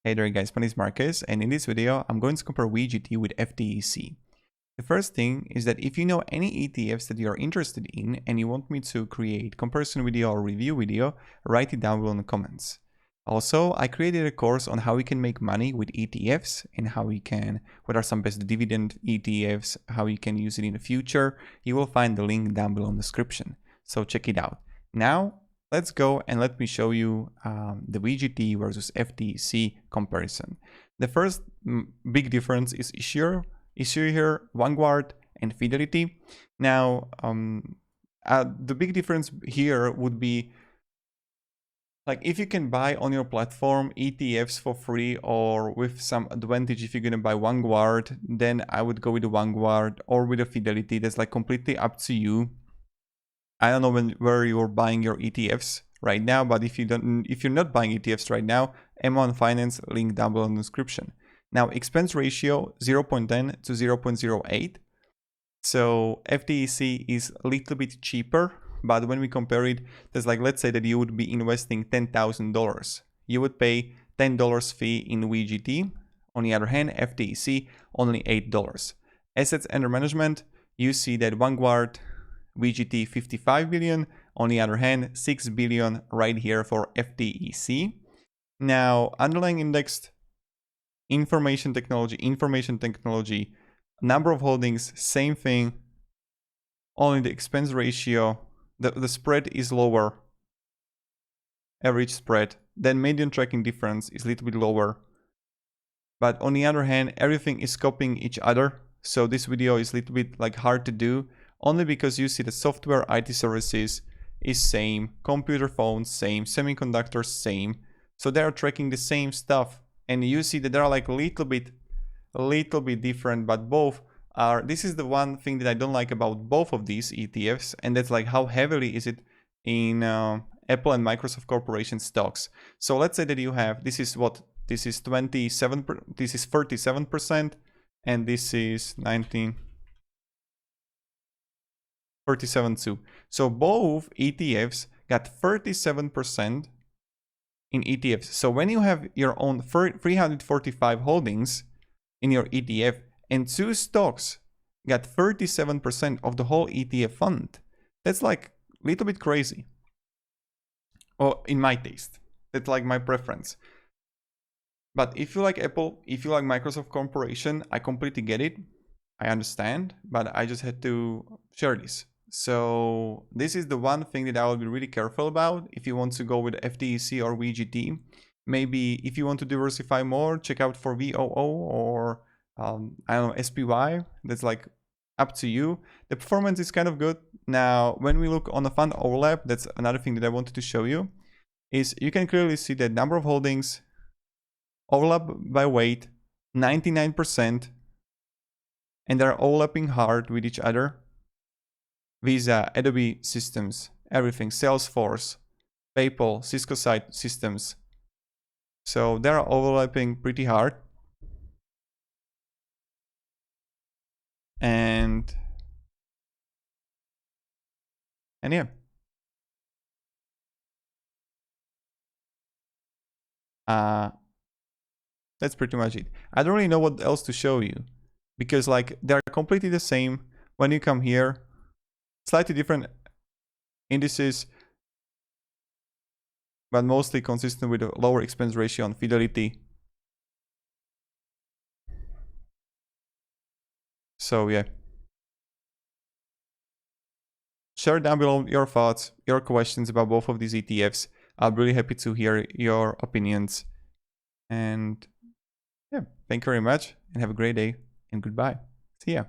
Hey there guys, my name is Marcus, and in this video I'm going to compare VGT with FTEC. The first thing is that if you know any ETFs that you are interested in and you want me to create comparison video or review video, write it down below in the comments. Also, I created a course on how we can make money with ETFs and what are some best dividend ETFs, how you can use it in the future. You will find the link down below in the description, so check it out. Now, let's go and let me show you the VGT versus FTEC comparison. The first big difference is issue here, Vanguard and Fidelity. Now, the big difference here would be like if you can buy on your platform ETFs for free or with some advantage if you're gonna buy Vanguard, then I would go with the Vanguard or with the Fidelity. That's like completely up to you. I don't know where you're buying your ETFs right now, but if you're not buying ETFs right now, M1 Finance, link down below in the description. Now, expense ratio 0.10 to 0.08. So FTEC is a little bit cheaper, but when we compare it, there's like, let's say that you would be investing $10,000. You would pay $10 fee in VGT. On the other hand, FTEC only $8. Assets under management, you see that Vanguard VGT 55 billion, on the other hand 6 billion right here for FTEC. Now, underlying indexed, information technology, number of holdings, same thing, only the expense ratio, the spread is lower, average spread, then median tracking difference is a little bit lower. But on the other hand, everything is copying each other, so this video is a little bit like hard to do, only because you see the software IT services is same, computer phones same, semiconductors same, so they are tracking the same stuff, and you see that they are like a little bit different, but both are. This is the one thing that I don't like about both of these ETFs, and that's like how heavily is it in Apple and Microsoft Corporation stocks. So let's say that you have, this is 37%, and this is 37 too. So both ETFs got 37% in ETFs. So when you have your own 345 holdings in your ETF and two stocks got 37% of the whole ETF fund, that's like a little bit crazy. Or in my taste, that's like my preference. But if you like Apple, if you like Microsoft Corporation, I completely get it. I understand, but I just had to share this. So this is the one thing that I will be really careful about if you want to go with FTEC or VGT. Maybe if you want to diversify more, check out for VOO or I don't know, SPY. That's like up to you. The performance is kind of good. Now, when we look on the fund overlap, that's another thing that I wanted to show you, is you can clearly see that number of holdings, overlap by weight, 99%, and they're overlapping hard with each other. Visa, Adobe systems, everything, Salesforce, PayPal, Cisco site systems. So they're overlapping pretty hard. And yeah. That's pretty much it. I don't really know what else to show you, because like they're completely the same. When you come here, slightly different indices, but mostly consistent with a lower expense ratio on Fidelity. So yeah. Share down below your thoughts, your questions about both of these ETFs. I'm really happy to hear your opinions. And yeah, thank you very much and have a great day and goodbye. See ya.